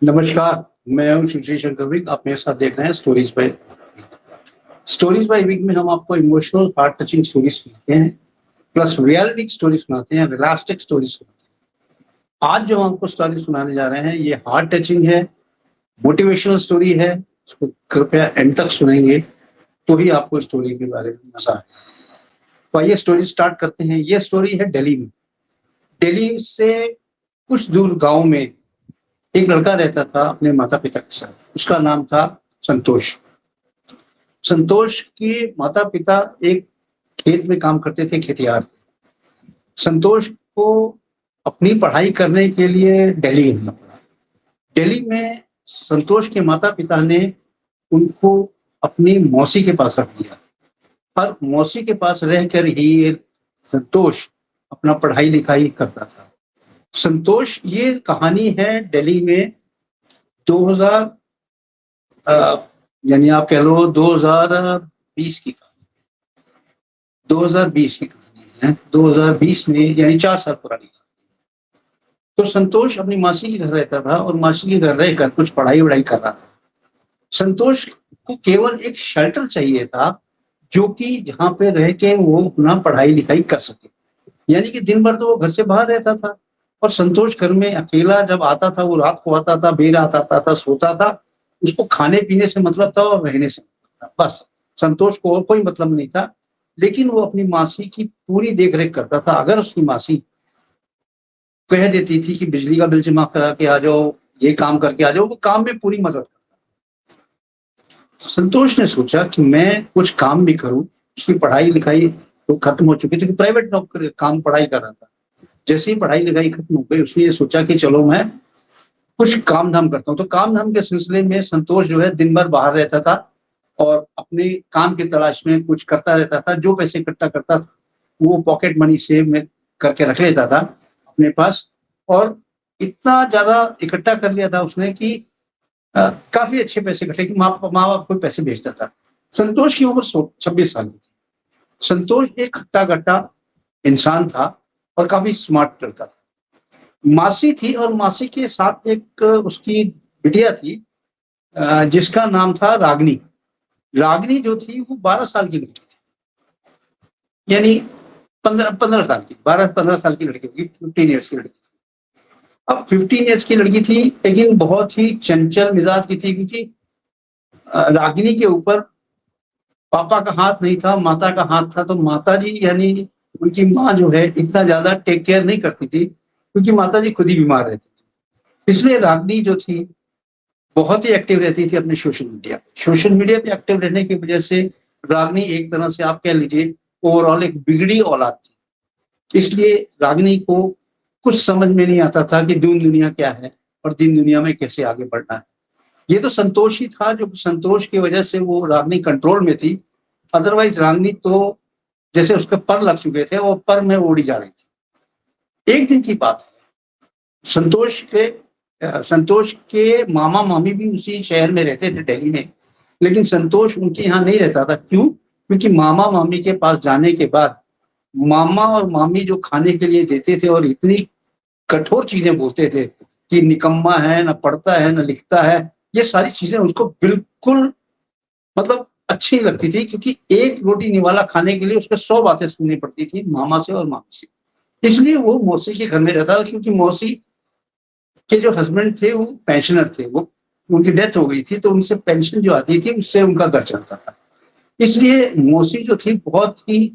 नमस्कार, मैं हूँ सुश्री शंकर विक। आप मेरे साथ देख रहे हैं स्टोरीज बाय विक में हम आपको इमोशनल हार्ट टचिंग स्टोरीज सुनाते हैं, प्लस रियलिस्टिक स्टोरी सुनाते हैं, रियलिस्टिक स्टोरी सुनाते हैं। आज जो हम आपको स्टोरी सुनाने जा रहे हैं, ये हार्ट टचिंग है, मोटिवेशनल स्टोरी है। इसको कृपया एंड तक सुनेंगे, तो ही आपको स्टोरी के बारे में मज़ा आएगा। तो आइए स्टोरी स्टार्ट करते हैं। ये स्टोरी है दिल्ली में। दिल्ली से कुछ दूर गाँव में एक लड़का रहता था अपने माता-पिता के साथ। उसका नाम था संतोष। संतोष के माता-पिता एक खेत में काम करते थे, खेतिहर। संतोष को अपनी पढ़ाई करने के लिए दिल्ली आना पड़ा। दिल्ली में संतोष के माता-पिता ने उनको अपनी मौसी के पास रख दिया और मौसी के पास रहकर ही संतोष अपना पढ़ाई-लिखाई करता था। संतोष ये कहानी है दिल्ली में 2000 यानी आप कह लो 2020 की कहानी 2020 की कहानी है। 2020 में यानी 4 साल पुरानी कहानी। तो संतोष अपनी मासी के घर रहता था और मासी के घर रहकर कुछ पढ़ाई-वढ़ाई कर रहा था। संतोष को केवल एक शेल्टर चाहिए था, जो कि जहाँ पे रह के वो अपना पढ़ाई-लिखाई कर सके। यानी कि दिन भर तो वो घर से बाहर रहता था और संतोष घर में अकेला जब आता था, वो रात को आता था, बेर रात आता था, सोता था। उसको खाने-पीने से मतलब था और रहने से मतलब था, बस। संतोष को और कोई मतलब नहीं था, लेकिन वो अपनी मासी की पूरी देख-रेख करता था। अगर उसकी मासी कह देती थी कि बिजली का बिल जमा करा के आ जाओ, ये काम करके आ जाओ, वो काम में पूरी मदद करता। संतोष ने सोचा कि मैं कुछ काम भी करूँ। उसकी पढ़ाई-लिखाई तो खत्म हो चुकी थी, प्राइवेट नौकरी काम पढ़ाई कर रहा था। जैसे ही पढ़ाई-लिखाई खत्म हो गई, उसने ये सोचा कि चलो मैं कुछ काम-धाम करता हूँ। तो काम-धाम के सिलसिले में संतोष जो है दिन भर बाहर रहता था और अपने काम की तलाश में कुछ करता रहता था। जो पैसे इकट्ठा करता था, वो पॉकेट मनी सेव में करके रख लेता था अपने पास और इतना ज़्यादा इकट्ठा कर लिया था उसने कि काफ़ी अच्छे पैसे इकट्ठे कि माँ-बाप को पैसे भेजता था। संतोष की उम्र 26 साल की थी। संतोष एक हट्टा-कट्टा इंसान था और काफ़ी स्मार्ट लड़का था। मासी थी और मासी के साथ एक उसकी बिटिया थी, जिसका नाम था रागिनी। रागिनी जो थी वो 12 साल की लड़की थी। यानी 15 साल की, 12-15 साल की लड़की होगी, 15 इयर्स की लड़की। अब 15 इयर्स की लड़की थी, लेकिन बहुत ही चंचल मिजाज की थी, क्योंकि रागिनी के ऊपर पापा का हाथ नहीं था, माता का हाथ था। तो माताजी यानी उनकी माँ जो है इतना ज़्यादा टेक केयर नहीं करती थी, क्योंकि माताजी खुद ही बीमार रहती थी। इसलिए रागिनी जो थी बहुत ही एक्टिव रहती थी अपने सोशल मीडिया पे। सोशल मीडिया पे एक्टिव रहने की वजह से रागिनी एक तरह से आप कह लीजिए ओवरऑल एक बिगड़ी औलाद थी। इसलिए रागिनी को कुछ समझ में नहीं आता था कि दीन दुनिया क्या है और दीन दुनिया में कैसे आगे बढ़ना है। ये तो संतोष ही था, जो संतोष की वजह से वो रागिनी कंट्रोल में थी। अदरवाइज़ रागिनी तो जैसे उसके पर लग चुके थे, वो पर में उड़ी जा रही थी। एक दिन की बात है, संतोष के मामा-मामी भी उसी शहर में रहते थे, दिल्ली में। लेकिन संतोष उनके यहाँ नहीं रहता था। क्यों? क्योंकि मामा-मामी के पास जाने के बाद मामा और मामी जो खाने के लिए देते थे और इतनी कठोर चीज़ें बोलते थे कि निकम्मा है, ना पढ़ता है, ना लिखता है। ये सारी चीज़ें उसको बिल्कुल मतलब अच्छी नहीं लगती थी, क्योंकि एक रोटी निवाला खाने के लिए उसको 100 बातें सुननी पड़ती थी मामा से और मामी से। इसलिए वो मौसी के घर में रहता था, क्योंकि मौसी के जो हस्बैंड थे वो पेंशनर थे। वो उनकी डेथ हो गई थी, तो उनसे पेंशन जो आती थी उससे उनका घर चलता था। इसलिए मौसी जो थी बहुत ही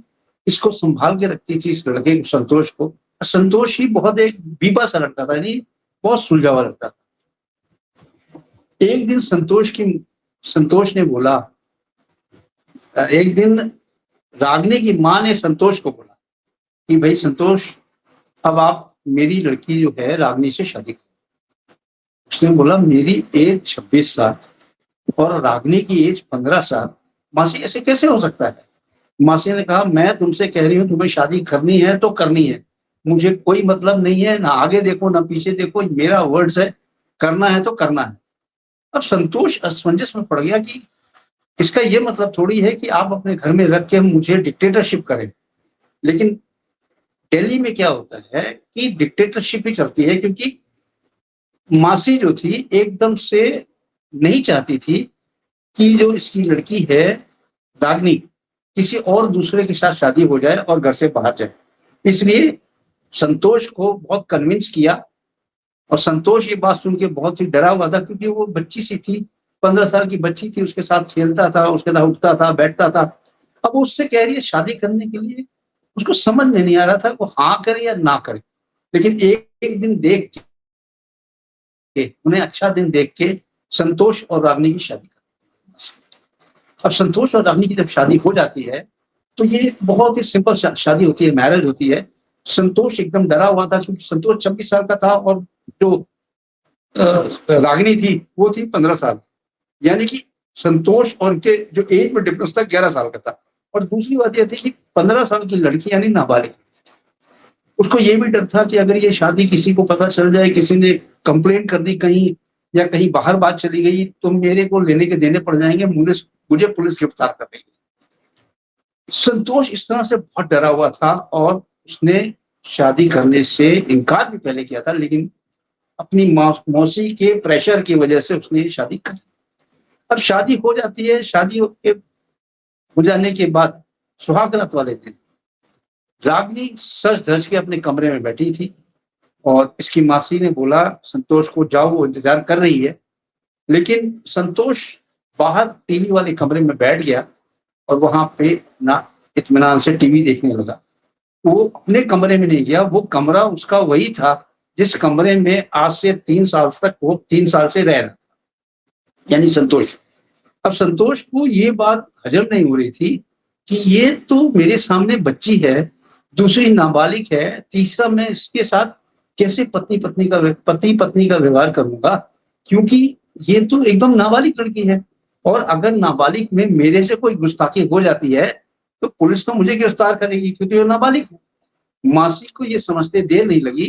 इसको सँभाल के रखती थी, इस लड़के को, संतोष को। संतोष ही बहुत एक बीबा सा लड़का था जी, बहुत सुलझा हुआ लड़का था। एक दिन संतोष ने बोला, एक दिन रागिनी की माँ ने संतोष को बोला कि भई संतोष, अब आप मेरी लड़की जो है रागिनी से शादी करो। उसने बोला मेरी एज 26 साल और रागिनी की एज 15 साल। मासी ऐसे कैसे हो सकता है? मासी ने कहा मैं तुमसे कह रही हूँ तुम्हें शादी करनी है तो करनी है। मुझे कोई मतलब नहीं है, ना आगे देखो ना पीछे देखो, मेरा वर्ड्स है, करना है तो करना है। अब संतोष असमंजस में पड़ गया कि इसका ये मतलब थोड़ी है कि आप अपने घर में रख के मुझे डिक्टेटरशिप करें। लेकिन दिल्ली में क्या होता है कि डिक्टेटरशिप ही चलती है, क्योंकि मासी जो थी एकदम से नहीं चाहती थी कि जो इसकी लड़की है रागनी किसी और दूसरे के साथ शादी हो जाए और घर से बाहर जाए। इसलिए संतोष को बहुत कन्विंस किया और संतोष ये बात सुन के बहुत ही डरा हुआ था, क्योंकि वो बच्ची सी थी, 15 साल की बच्ची थी, उसके साथ खेलता था, उसके साथ उठता था, बैठता था। अब वो उससे कह रही है शादी करने के लिए, उसको समझ में नहीं आ रहा था वो हाँ करे या ना करे। लेकिन एक दिन देख के, उन्हें अच्छा दिन देख के संतोष और रागनी की शादी कर। अब संतोष और रागनी की जब शादी हो जाती है तो ये बहुत ही सिंपल शादी होती है, मैरिज होती है। संतोष एकदम डरा हुआ था क्योंकि संतोष 26 साल का था और जो रागिनी थी वो थी 15 साल, यानी कि संतोष और उनके जो एज में डिफरेंस था 11 साल का था। और दूसरी बात यह थी कि 15 साल की लड़की यानी नाबालिग, उसको ये भी डर था कि अगर ये शादी किसी को पता चल जाए, किसी ने कंप्लेंट कर दी कहीं या कहीं बाहर बात चली गई तो मेरे को लेने के देने पड़ जाएंगे, मुझे पुलिस गिरफ्तार कर देगी। संतोष इस तरह से बहुत डरा हुआ था और उसने शादी करने से इनकार भी पहले किया था, लेकिन अपनी मौसी के प्रेशर की वजह से उसने शादी कर ली। अब शादी हो जाती है, शादी हो जाने के बाद सुहाग रात वाले दिन रागनी सज धज के अपने कमरे में बैठी थी और इसकी मासी ने बोला संतोष को, जाओ वो इंतजार कर रही है। लेकिन संतोष बाहर टीवी वाले कमरे में बैठ गया और वहां पे ना इत्मीनान से टीवी देखने लगा। वो अपने कमरे में नहीं गया, वो कमरा उसका वही था जिस कमरे में आज से 3 साल तक वो 3 साल से रह रहा था, यानी संतोष। अब संतोष को ये बात हजम नहीं हो रही थी कि ये तो मेरे सामने बच्ची है, दूसरी नाबालिग है, तीसरा मैं इसके साथ कैसे पति पत्नी का व्यवहार करूंगा, क्योंकि ये तो एकदम नाबालिग लड़की है। और अगर नाबालिग में मेरे से कोई गुस्ताखी हो जाती है तो पुलिस तो मुझे गिरफ्तार करेगी क्योंकि वो नाबालिग है। मासी को ये समझते देर नहीं लगी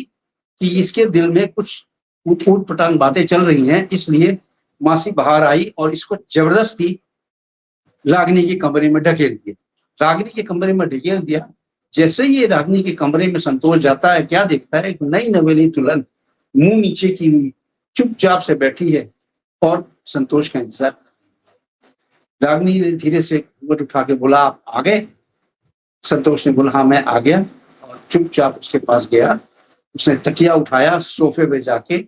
कि इसके दिल में कुछ ऊट पटांग बातें चल रही हैं, इसलिए मासी बाहर आई और इसको जबरदस्ती रागिनी के कमरे में ढकेल दिया। रागिनी के कमरे में ढकेल दिया। जैसे ही ये रागिनी के कमरे में संतोष जाता है, क्या देखता है, एक नई नवेली दुल्हन मुंह नीचे की हुई चुपचाप से बैठी है और संतोष का इंतजार। रागिनी ने धीरे से घूंघट उठा के बोला, आप आ गए? संतोष ने बोला, हाँ मैं आ गया। और चुपचाप उसके पास गया, उसने तकिया उठाया, सोफे पे जाके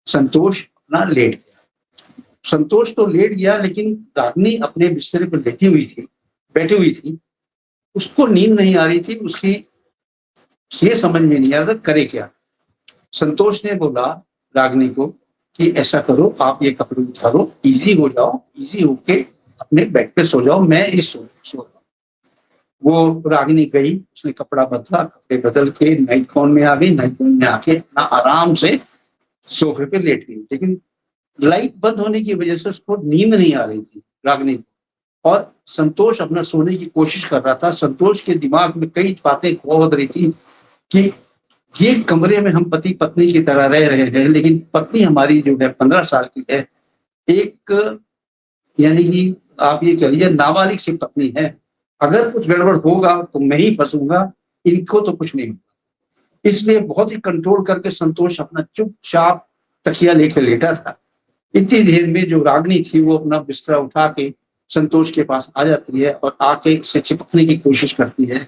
संतोष अपना लेट गया। संतोष तो लेट गया, लेकिन रागिनी अपने बिस्तर पर बैठी हुई थी। उसको नींद नहीं आ रही थी, उसकी ये समझ में नहीं आ रहा था करे क्या। संतोष ने बोला रागिनी को कि ऐसा करो, आप ये कपड़े उतारो, इजी हो जाओ, इजी होके अपने बेड पे सो जाओ, मैं इस सो। वो रागिनी गई, उसने कपड़ा बदला, कपड़े बदल के नाइट गाउन में आ गई, नाइट गाउन में आके अपना आराम से सोफे पे लेट गई। लेकिन लाइट बंद होने की वजह से उसको नींद नहीं आ रही थी रागिनी को, और संतोष अपना सोने की कोशिश कर रहा था। संतोष के दिमाग में कई बातें खोद रही थी कि ये कमरे में हम पति पत्नी की तरह रह रहे हैं, लेकिन पत्नी हमारी जो है 15 साल की है, एक यानी कि आप ये कह लीजिए नाबालिग सी पत्नी है। अगर कुछ गड़बड़ होगा तो मैं ही फंसूंगा, इनको तो कुछ नहीं होगा। इसलिए बहुत ही कंट्रोल करके संतोष अपना चुपचाप तकिया लेकर लेटा था। इतनी देर में जो रागिनी थी वो अपना बिस्तरा उठा के संतोष के पास आ जाती है और आके इससे चिपकने की कोशिश करती है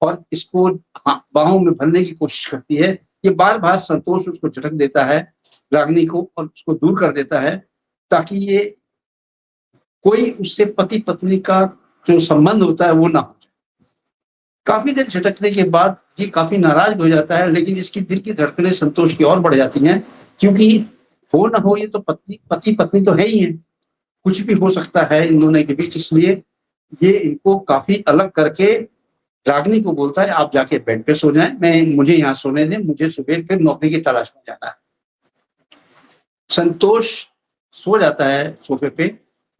और इसको बाहों में भरने की कोशिश करती है। ये बार बार संतोष उसको झटक देता है रागिनी को और उसको दूर कर देता है, ताकि ये कोई उससे पति पत्नी का जो संबंध होता है वो ना हो जाए। काफी देर झटकने के बाद ये काफी नाराज हो जाता है, लेकिन इसकी दिल की धड़कनें संतोष की और बढ़ जाती हैं, क्योंकि हो ना हो ये तो पति पत्नी तो है ही है, कुछ भी हो सकता है इन दोनों के बीच। इसलिए ये इनको काफी अलग करके रागिनी को बोलता है, आप जाके बेड पे सो जाएं, मुझे यहाँ सोने दें, मुझे सुबह फिर नौकरी की तलाश में जाना है। संतोष सो जाता है सोफे पे,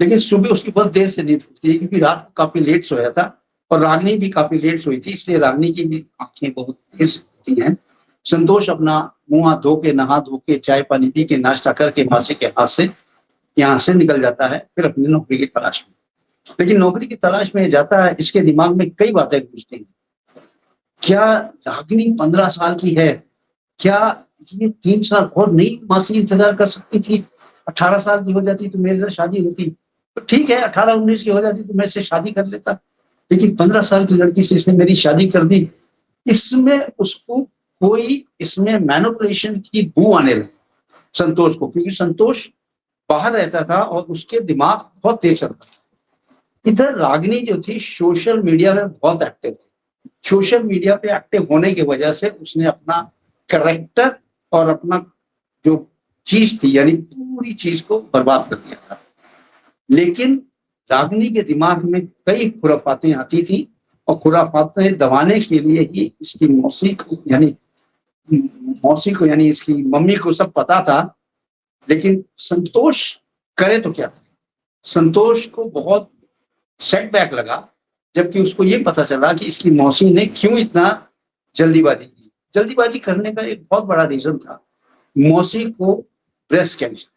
लेकिन सुबह उसकी बहुत देर से नींद खुलती है, क्योंकि रात को काफी लेट सोया था और रागिनी भी काफी लेट सोई थी, इसलिए रागिनी की भी आंखें बहुत देर से खुलती हैं। संतोष अपना मुंह हाथ धो के, नहा धो के, चाय पानी पी के, नाश्ता करके मासी के हाथ से यहाँ से निकल जाता है फिर अपनी नौकरी की तलाश में। लेकिन नौकरी की तलाश में जाता है, इसके दिमाग में कई बातें गूंजती हैं। क्या रागिनी 15 साल की है? क्या कि ये 3 साल और नहीं मासी इंतजार कर सकती थी। 18 साल की हो जाती तो मेरे से शादी होती। तो ठीक है 18-19 की हो जाती तो मैं इससे शादी कर लेता। लेकिन 15 साल की लड़की से इसने मेरी शादी कर दी। इसमें उसको कोई इसमें मैनिपुलेशन की बू आने लगी संतोष को, क्योंकि संतोष बाहर रहता था और उसके दिमाग बहुत तेज चलता था। इधर रागिनी जो थी सोशल मीडिया में बहुत एक्टिव थी। सोशल मीडिया पे एक्टिव होने की वजह से उसने अपना कैरेक्टर और अपना जो चीज थी यानी पूरी चीज को बर्बाद कर दिया था। लेकिन रागिनी के दिमाग में कई खुराफातें आती थी और खुराफातें दबाने के लिए ही इसकी मौसी को यानी इसकी मम्मी को सब पता था। लेकिन संतोष करे तो क्या? संतोष को बहुत सेटबैक लगा जबकि उसको ये पता चला कि इसकी मौसी ने क्यों इतना जल्दीबाजी की। जल्दीबाजी करने का एक बहुत बड़ा रीजन था मौसी को ब्रेस्ट कैंसर।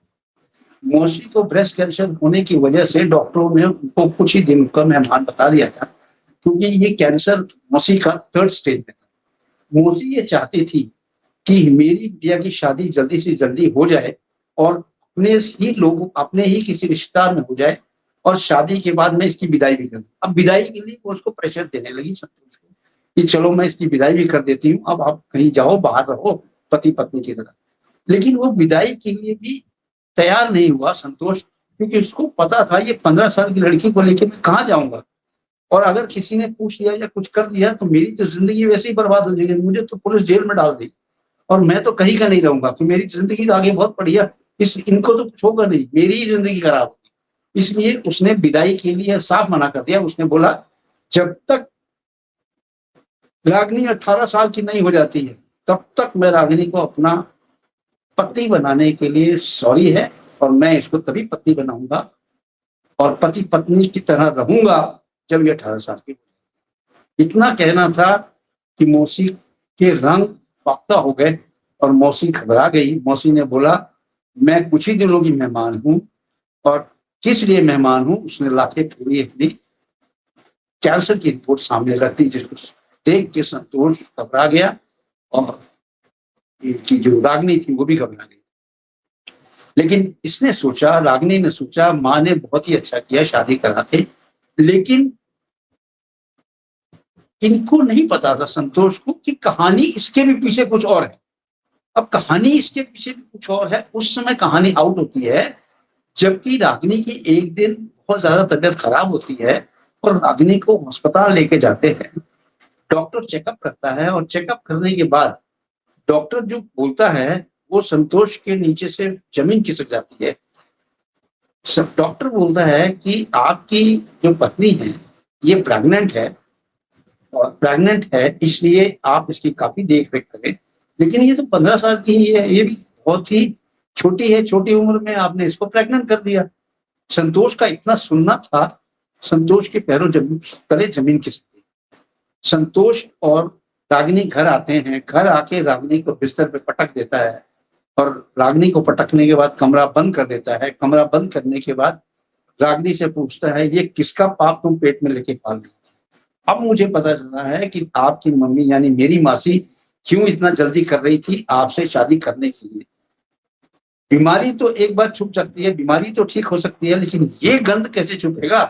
मौसी को ब्रेस्ट कैंसर होने की वजह से डॉक्टरों ने उनको कुछ ही दिन का मेहमान बता दिया था, क्योंकि ये कैंसर मौसी का 3rd स्टेज में था। मौसी ये चाहती थी कि मेरी बिटिया की शादी जल्दी से जल्दी हो जाए और अपने ही किसी रिश्तेदार में हो जाए और शादी के बाद मैं इसकी विदाई भी कर दूं। अब विदाई के लिए वो उसको प्रेशर देने लगी संतोष को कि चलो मैं इसकी विदाई भी कर देती हूँ, अब आप कहीं जाओ बाहर रहो पति पत्नी की तरह। लेकिन वो विदाई के लिए भी तैयार नहीं हुआ संतोष, क्योंकि उसको पता था ये 15 साल की लड़की को लेकर मैं कहाँ जाऊंगा और अगर किसी ने पूछ लिया या कुछ कर दिया तो मेरी तो जिंदगी वैसे ही बर्बाद हो जाएगी, मुझे तो पुलिस जेल में डाल देगी और मैं तो कहीं का नहीं रहूंगा, तो मेरी जिंदगी तो आगे बहुत बढ़िया, इनको तो कुछ होगा नहीं, मेरी ही जिंदगी खराब होगी। इसलिए उसने विदाई के लिए साफ मना कर दिया। उसने बोला जब तक रागिनी 18 साल की नहीं हो जाती है तब तक मैं रागिनी को अपना पति बनाने के लिए सॉरी है और मैं इसको तभी पति बनाऊंगा और पति पत्नी की तरह रहूंगा जब ये 18 साल की। इतना कहना था कि मौसी के रंग फाख्ता हो गए और मौसी घबरा गई। मौसी ने बोला मैं कुछ ही दिनों की मेहमान हूं और किस लिए मेहमान हूं उसने लाके पूरी अपनी कैंसर की रिपोर्ट सामने रख दी, जिसको देख के संतोष घबरा गया और इनकी जो रागिनी थी वो भी घबरा गई। लेकिन इसने सोचा, रागिनी ने सोचा माँ ने बहुत ही अच्छा किया शादी करा के, लेकिन इनको नहीं पता था संतोष को कि कहानी इसके भी पीछे कुछ और है। अब कहानी इसके पीछे भी कुछ और है। उस समय कहानी आउट होती है जबकि रागिनी की एक दिन बहुत ज्यादा तबीयत खराब होती है और रागिनी को अस्पताल लेके जाते हैं। डॉक्टर चेकअप करता है और चेकअप करने के बाद डॉक्टर जो बोलता है वो संतोष के नीचे से जमीन खिसक जाती है। डॉक्टर बोलता है कि आपकी जो पत्नी है ये प्रेग्नेंट है और प्रेग्नेंट है इसलिए आप इसकी काफी देख रेख करें, लेकिन ये तो 15 साल की ही है, ये भी बहुत ही छोटी है, छोटी उम्र में आपने इसको प्रेग्नेंट कर दिया। संतोष का इतना सुनना था, संतोष के पैरों तले जमीन खिसक गई। संतोष और रागिनी घर आते हैं, घर आके रागिनी को बिस्तर पे पटक देता है और रागिनी को पटकने के बाद कमरा बंद कर देता है। कमरा बंद करने के बाद रागिनी से पूछता है ये किसका पाप तुम पेट में लेके पाल रही थी? अब मुझे पता चला है कि आपकी मम्मी यानी मेरी मासी क्यों इतना जल्दी कर रही थी आपसे शादी करने के लिए। बीमारी तो एक बार छुप सकती है, बीमारी तो ठीक हो सकती है, लेकिन ये गंध कैसे छुपेगा?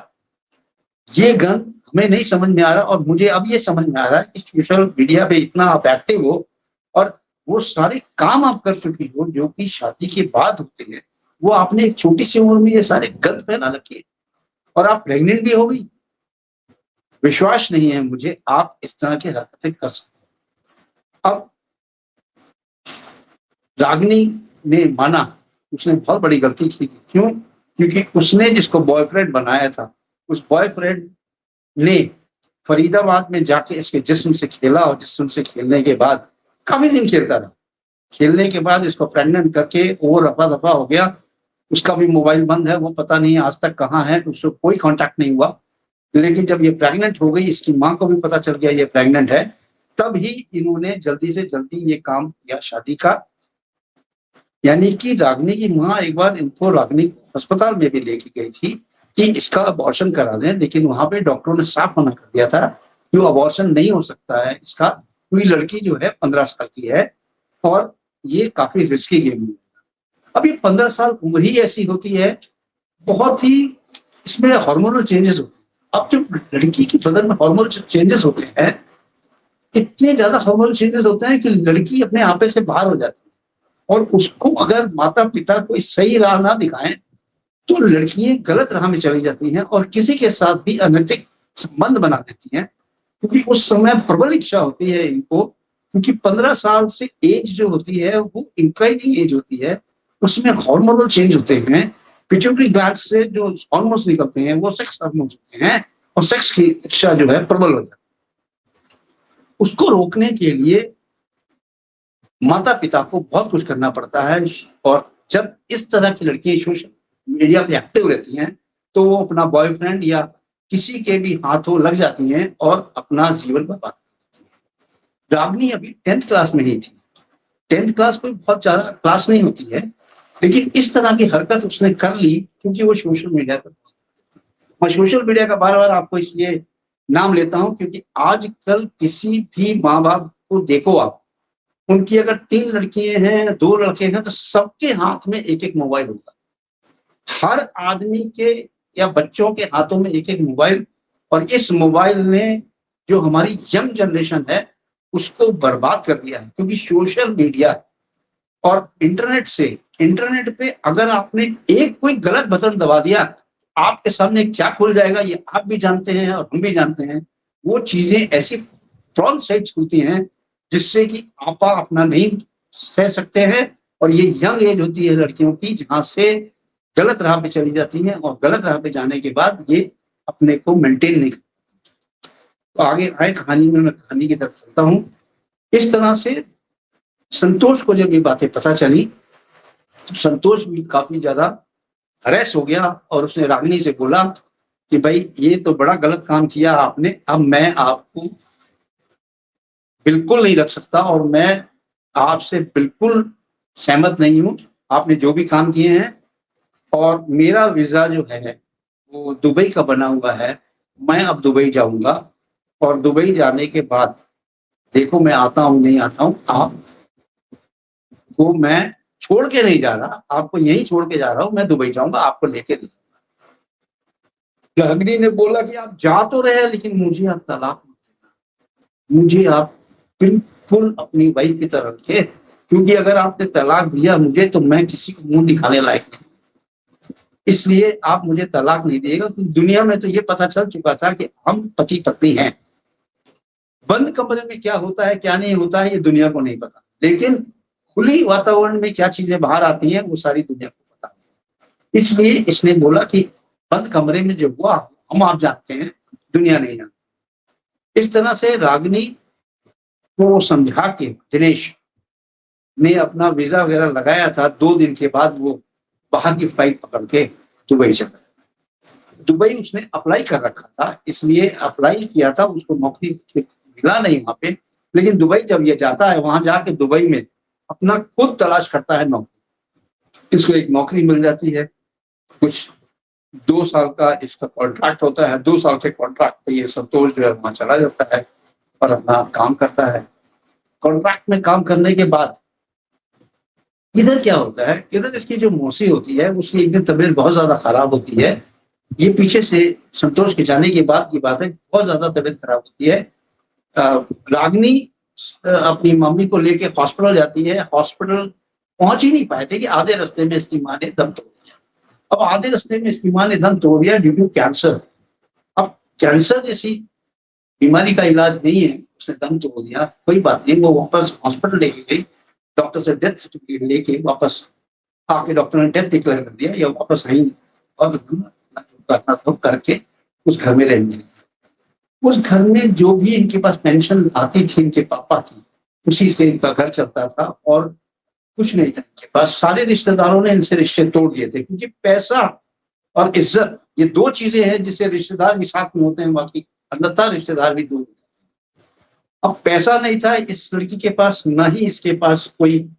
ये गंध हमें नहीं समझ में आ रहा और मुझे अब ये समझ में आ रहा है कि सोशल मीडिया पे इतना आप एक्टिव हो और वो सारे काम आप कर चुकी हो जो कि शादी के बाद होते हैं, वो आपने एक छोटी सी उम्र में ये सारे गंध फैला रखे और आप प्रेग्नेंट भी हो गई। विश्वास नहीं है मुझे आप इस तरह की हरकतें कर सकते। अब रागिनी ने माना उसने बहुत बड़ी गलती की। क्यों? क्योंकि उसने जिसको बॉयफ्रेंड बनाया था उस बॉयफ्रेंड ने फरीदाबाद में जाके इसके जिस्म से खेला और जिस्म से खेलने के बाद काफी दिन खेलता रहा। खेलने के बाद इसको प्रेग्नेंट करके वो रफा दफा हो गया। उसका भी मोबाइल बंद है, वो पता नहीं आज तक कहाँ है, उससे कोई कांटेक्ट नहीं हुआ। लेकिन जब ये प्रेग्नेंट हो गई, इसकी माँ को भी पता चल गया ये प्रेग्नेंट है, तब ही इन्होंने जल्दी से जल्दी ये काम किया शादी का। यानी कि रागिनी की माँ एक बार इनको रागिनी अस्पताल में भी लेके गई थी कि इसका अबॉर्शन करा दें, लेकिन वहां पे डॉक्टरों ने साफ मना कर दिया था कि वो अबॉर्शन नहीं हो सकता है इसका, क्योंकि लड़की जो है 15 साल की है और ये काफी रिस्की गेम है। अब ये 15 साल उम्र ही ऐसी होती है, बहुत ही इसमें हार्मोनल चेंजेस होते हैं। अब जब लड़की के बदन में हार्मोनल चेंजेस होते हैं, इतने ज्यादा हार्मोनल चेंजेस होते हैं कि लड़की अपने आपे से बाहर हो जाती है, और उसको अगर माता पिता कोई सही राह ना दिखाएं तो लड़कियां गलत राह में चली जाती हैं और किसी के साथ भी अनैतिक संबंध बना देती हैं, क्योंकि उस समय प्रबल इच्छा होती है इनको, क्योंकि 15 साल से एज जो होती है वो इंक्लाइनिंग एज होती है, उसमें हार्मोनल चेंज होते हैं। पिट्यूटरी ग्लैंड से जो हार्मोन्स निकलते हैं वो सेक्स हार्मोन्स होते हैं, और सेक्स की इच्छा जो है प्रबल हो जाती है। उसको रोकने के लिए माता पिता को बहुत कुछ करना पड़ता है, और जब इस तरह की लड़कियां सोशल मीडिया पे एक्टिव रहती हैं तो वो अपना बॉयफ्रेंड या किसी के भी हाथों लग जाती हैं और अपना जीवन बर्बाद। रागनी अभी 10th क्लास में ही थी। 10th क्लास कोई बहुत ज्यादा क्लास नहीं होती है, लेकिन इस तरह की हरकत उसने कर ली क्योंकि वो सोशल मीडिया पर। मैं सोशल मीडिया का बार बार आपको इसलिए नाम लेता हूं क्योंकि आजकल किसी भी माँ बाप को देखो आप, उनकी अगर 3 लड़कियां हैं, 2 लड़के हैं, तो सबके हाथ में एक एक मोबाइल होगा। हर आदमी के या बच्चों के हाथों में एक एक मोबाइल, और इस मोबाइल ने जो हमारी यंग जनरेशन है उसको बर्बाद कर दिया है, क्योंकि सोशल मीडिया और इंटरनेट पे अगर आपने एक कोई गलत बटन दबा दिया, आपके सामने क्या खुल जाएगा ये आप भी जानते हैं और हम भी जानते हैं। वो चीजें ऐसी फ्रॉड साइट्स होती हैं जिससे कि आपा अपना नहीं सह सकते हैं, और ये यंग एज होती है लड़कियों की जहां से गलत राह पे चली जाती हैं, और गलत राह पे जाने के बाद ये अपने को मेंटेन नहीं करती। तो आगे आए कहानी में, मैं कहानी की तरफ चलता हूँ। इस तरह से संतोष को जब ये बातें पता चली तो संतोष भी काफी ज्यादा हरेस हो गया, और उसने रागिनी से बोला कि भाई ये तो बड़ा गलत काम किया आपने, अब मैं आपको बिल्कुल नहीं रख सकता, और मैं आपसे बिल्कुल सहमत नहीं हूं, आपने जो भी काम किए हैं। और मेरा वीजा जो है वो दुबई का बना हुआ है, मैं अब दुबई जाऊंगा, और दुबई जाने के बाद देखो मैं आता हूं नहीं आता हूं, आपको मैं छोड़ के नहीं जा रहा, आपको यहीं छोड़ के जा रहा हूं, मैं दुबई जाऊंगा, आपको लेके नहीं। रागिनी ने बोला कि आप जा तो रहे लेकिन मुझे आप तलाक मत देना, मुझे आप बिल्कुल अपनी वाइफ की तरह रखे, क्योंकि अगर आपने तलाक दिया मुझे तो मैं किसी को मुंह दिखाने लायक नहीं, इसलिए आप मुझे तलाक नहीं दिएगा। तो दुनिया में तो ये पता चल चुका था कि हम पति पत्नी हैं, बंद कमरे में क्या होता है क्या नहीं होता है ये दुनिया को नहीं पता, लेकिन खुली वातावरण में क्या चीजें बाहर आती हैं वो सारी दुनिया को पता है। इसलिए इसने बोला कि बंद कमरे में जो हुआ हम आप जानते हैं, दुनिया नहीं जानती। इस तरह से रागिनी को समझा के दिनेश ने अपना वीजा वगैरह लगाया था। 2 दिन के बाद वो बाहर की फ्लाइट पकड़ के दुबई चला। दुबई उसने अप्लाई कर रखा था, इसलिए अप्लाई किया था, उसको नौकरी मिला नहीं वहां पे, लेकिन दुबई जब ये जाता है वहां जाके दुबई में अपना खुद तलाश करता है नौकरी। इसको एक नौकरी मिल जाती है, कुछ 2 साल का इसका कॉन्ट्रैक्ट होता है। 2 साल के कॉन्ट्रैक्ट पे ये संतोष जो है वहां चला जाता है और अपना काम करता है। कॉन्ट्रैक्ट में काम करने के बाद इधर क्या होता है, इधर इसकी जो मौसी होती है उसकी एक दिन तबीयत बहुत ज्यादा खराब होती है। ये पीछे से संतोष के जाने के बाद की बात है, बहुत ज्यादा तबीयत खराब होती है। रागिनी अपनी मम्मी को लेके हॉस्पिटल जाती है, हॉस्पिटल पहुंच ही नहीं पाए थे कि आधे रास्ते में इसकी माँ ने दम तोड़ दिया। अब आधे रास्ते में इसकी माँ ने दम तोड़ दिया ड्यू टू कैंसर। अब कैंसर जैसी बीमारी का इलाज नहीं है, उसने दम तोड़ दिया, कोई बात नहीं, वो वापस हॉस्पिटल लेके गई, डॉक्टर से डेथ सर्टिफिकेट लेके वापस आके डॉक्टर ने डेथ डिक्लेयर कर दिया, या वापस आई और करना तो करके उस घर में रहने लगी। उस घर में जो भी इनके पास पेंशन आती थी इनके पापा की, उसी से इनका घर चलता था, और कुछ नहीं था इनके पास। सारे रिश्तेदारों ने इनसे रिश्ते तोड़ दिए थे, क्योंकि पैसा और इज्जत ये 2 चीजें हैं जिससे रिश्तेदार भी साथ में होते हैं, बाकी अन्यथा रिश्तेदार भी दूर। अब पैसा नहीं था इस लड़की के पास, ना ही इसके पास कोई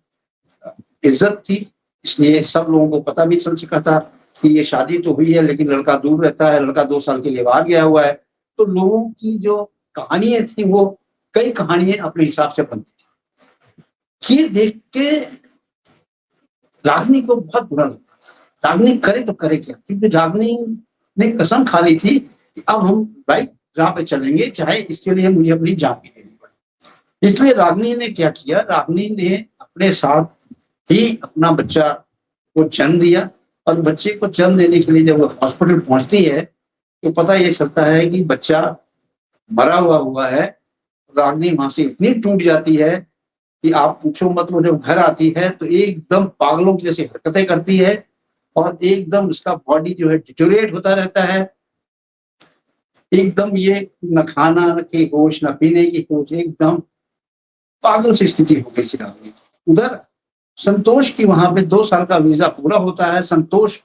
इज्जत थी, इसलिए सब लोगों को पता भी चल चुका था कि ये शादी तो हुई है लेकिन लड़का दूर रहता है, लड़का 2 साल के लिए बाहर गया हुआ है। तो लोगों की जो कहानियां थी वो कई कहानियां अपने हिसाब से बनती थी। ये देख के रागिनी को बहुत बुरा लगा। रागिनी करे तो करे क्या, क्योंकि रागिनी ने कसम खा ली थी कि अब हम राइट राह पे चलेंगे, चाहे इसके लिए मुझे अपनी जान भी देनी पड़े। इसलिए रागिनी ने क्या किया, रागिनी ने अपने साथ ही अपना बच्चा को जन्म दिया। और बच्चे को जन्म देने के लिए जब वो हॉस्पिटल पहुंचती है तो पता ये चलता है कि बच्चा मरा हुआ है। रागिनी वहां से इतनी टूट जाती है कि आप पूछो मत। वो जब घर आती है तो एकदम पागलों की जैसी हरकतें करती है और एकदम उसका बॉडी जो है डिटोरेट होता रहता है। एकदम ये न खाना की होश, न पीने की होश, एकदम पागल सी स्थिति हो गई रागिनी की। उधर संतोष की वहां पे 2 साल का वीजा पूरा होता है। संतोष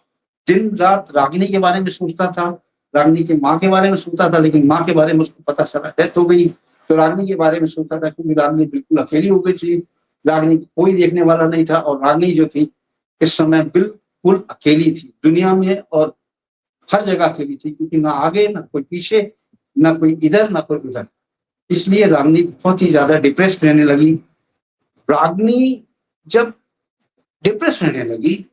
दिन रात रागिनी के बारे में सोचता था, रागिनी की माँ के बारे में सोचता था, लेकिन माँ के बारे में उसको पता चला डेथ हो गई। तो रागिनी के बारे में सोचता था, क्योंकि रागिनी बिल्कुल अकेली हो गई थी। रागिनी को कोई देखने वाला नहीं था और रागिनी जो थी इस समय बिल्कुल अकेली थी दुनिया में, और हर जगह अकेली थी, क्योंकि ना आगे ना कोई पीछे, ना कोई इधर ना कोई उधर। इसलिए रागिनी बहुत ही ज्यादा डिप्रेस रहने लगी। रागिनी जब डिप्रेस रहने लगी,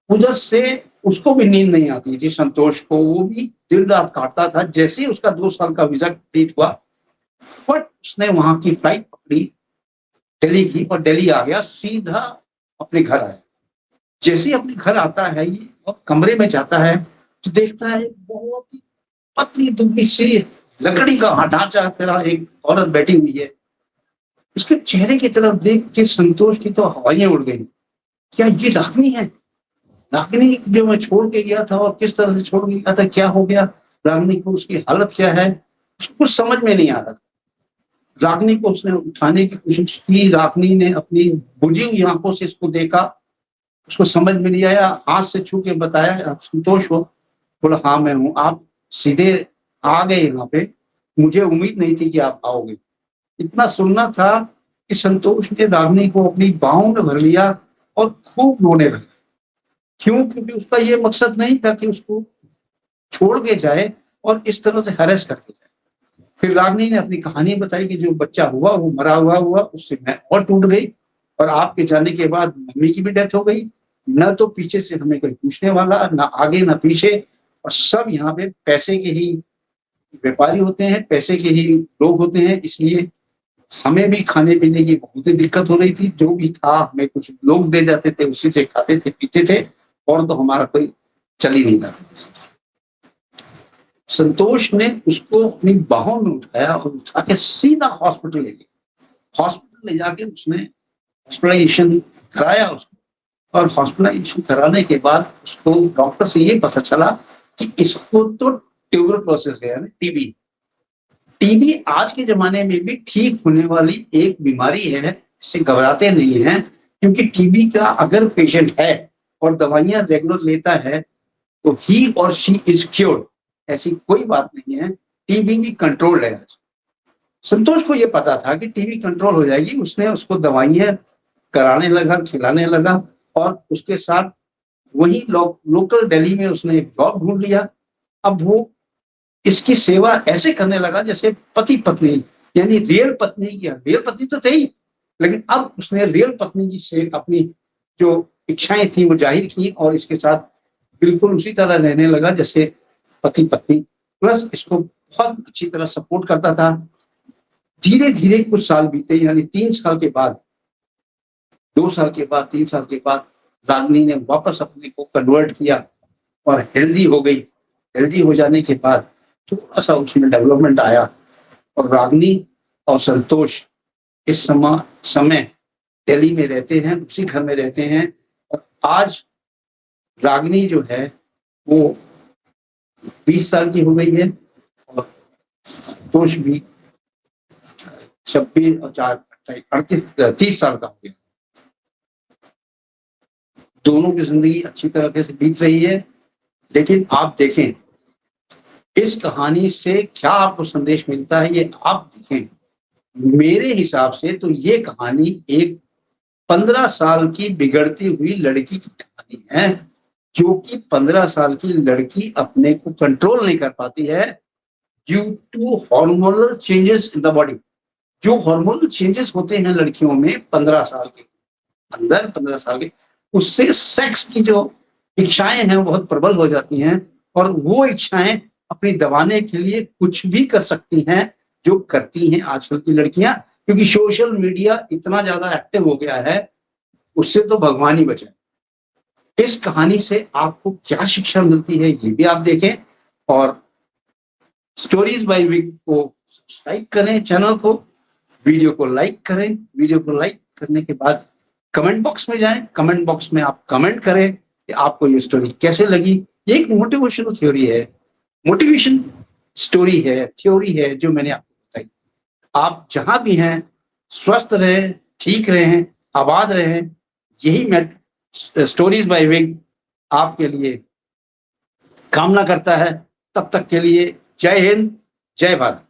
उधर से उसको भी नींद नहीं आती थी। संतोष को वो भी दिन रात काटता था। जैसे ही उसका 2 साल का वीजा कंप्लीट हुआ, फट उसने वहां की फ्लाइट पकड़ी दिल्ली की, और दिल्ली आ गया, सीधा अपने घर आया। जैसे ही अपने घर आता है ये और कमरे में जाता है तो देखता है बहुत ही पतली दुबली सी लकड़ी का ढांचा तेरा एक औरत बैठी हुई है। उसके चेहरे की तरफ देख के संतोष की तो हवाइयां उड़ गई। क्या ये रागिनी है? रागिनी जो मैं छोड़ के गया था, और किस तरह से छोड़ के गया था, क्या हो गया रागिनी को, उसकी हालत क्या है, उसको कुछ समझ में नहीं आ रहा था। रागिनी को उसने उठाने की कोशिश की। रागिनी ने अपनी बुझी हुई आंखों से इसको देखा, उसको समझ में नहीं आया। हाथ से छू के बताया, आप संतोष हो? बोला हाँ मैं हूँ। आप सीधे आ गए यहाँ पे, मुझे उम्मीद नहीं थी कि आप आओगे। इतना सुनना था कि संतोष ने रागिनी को अपनी बाहों में भर लिया और खूब रोने लगा। क्यों? क्योंकि उसका ये मकसद नहीं था कि उसको छोड़ के जाए और इस तरह से हैरेस करके जाए। फिर रागिनी ने अपनी कहानी बताई कि जो बच्चा हुआ वो मरा हुआ, उससे मैं और टूट गई, और आपके जाने के बाद मम्मी की भी डेथ हो गई। न तो पीछे से हमें कोई पूछने वाला, ना आगे ना पीछे, और सब यहाँ पे पैसे के ही व्यापारी होते हैं, पैसे के ही लोग होते हैं। इसलिए हमें भी खाने पीने की बहुत ही दिक्कत हो रही थी। जो भी था हमें कुछ लोग दे जाते थे, उसी से खाते थे पीते थे, और तो हमारा कोई चल ही नहीं रहा था। संतोष ने उसको अपनी बाहों में उठाया और उठा के सीधा हॉस्पिटल ले गया। हॉस्पिटल ले जाके उसने हॉस्पिटलाइजेशन कराया उसको, और हॉस्पिटलाइजेशन कराने के बाद उसको डॉक्टर से ये पता चला कि इसको तो ट्यूबरक्लोसिस है, यानी टीबी। टीबी आज के जमाने में भी ठीक होने वाली एक बीमारी है, इससे घबराते नहीं हैं। क्योंकि टीबी का अगर पेशेंट है और दवाइयां रेगुलर लेता है तो ही और शी इज क्योर्ड, ऐसी कोई बात नहीं है। टीबी भी कंट्रोल है। संतोष को यह पता था कि टीबी कंट्रोल हो जाएगी। उसने उसको दवाइयां कराने लगा, खिलाने लगा, और उसके साथ वही लोकल दिल्ली में उसने एक जॉब ढूंढ लिया। अब वो इसकी सेवा ऐसे करने लगा जैसे पति पत्नी, यानी रियल पत्नी की। रियल पत्नी तो थे ही, लेकिन अब उसने रियल पत्नी की से अपनी जो इच्छाएं थी वो जाहिर की, और इसके साथ बिल्कुल उसी तरह रहने लगा जैसे पति पत्नी। प्लस इसको बहुत अच्छी तरह सपोर्ट करता था। धीरे धीरे कुछ साल बीते, यानी 3 साल के बाद, 2 साल के बाद, 3 साल के बाद रागिनी ने वापस अपने को कन्वर्ट किया और हेल्दी हो गई। हेल्दी हो जाने के बाद थोड़ा सा उसमें डेवलपमेंट आया, और रागिनी और संतोष इस समय दिल्ली में रहते हैं, उसी घर में रहते हैं। और आज रागिनी जो है वो 20 साल की हो गई है, और संतोष भी 26 और 4 38 30 साल का हो गया। दोनों की जिंदगी अच्छी तरीके से बीत रही है। लेकिन आप देखें इस कहानी से क्या आपको संदेश मिलता है, ये आप देखें। मेरे हिसाब से तो ये कहानी एक 15 साल की बिगड़ती हुई लड़की की कहानी है, जो कि 15 साल की लड़की अपने को कंट्रोल नहीं कर पाती है due to hormonal changes in the body. जो हार्मोनल चेंजेस होते हैं लड़कियों में 15 साल के, अंदर 15 साल के, उससे सेक्स की जो इच्छाएं हैं बहुत प्रबल हो जाती हैं और वो इच्छाएं अपनी दबाने के लिए कुछ भी कर सकती हैं, जो करती हैं आजकल की लड़कियां, क्योंकि सोशल मीडिया इतना ज्यादा एक्टिव हो गया है, उससे तो भगवान ही बचाए। इस कहानी से आपको क्या शिक्षा मिलती है ये भी आप देखें, और स्टोरीज बाय विक को सब्सक्राइब करें चैनल को, वीडियो को लाइक करें, वीडियो को लाइक करने के बाद कमेंट बॉक्स में जाएं, कमेंट बॉक्स में आप कमेंट करें कि आपको ये स्टोरी कैसे लगी। ये एक मोटिवेशनल थ्योरी है, मोटिवेशन स्टोरी है, थ्योरी है जो मैंने आपको बताई। आप जहां भी हैं स्वस्थ रहें, ठीक रहें, आबाद रहें, यही मैं स्टोरीज बाय विग आपके लिए कामना करता है। तब तक के लिए जय हिंद, जय भारत।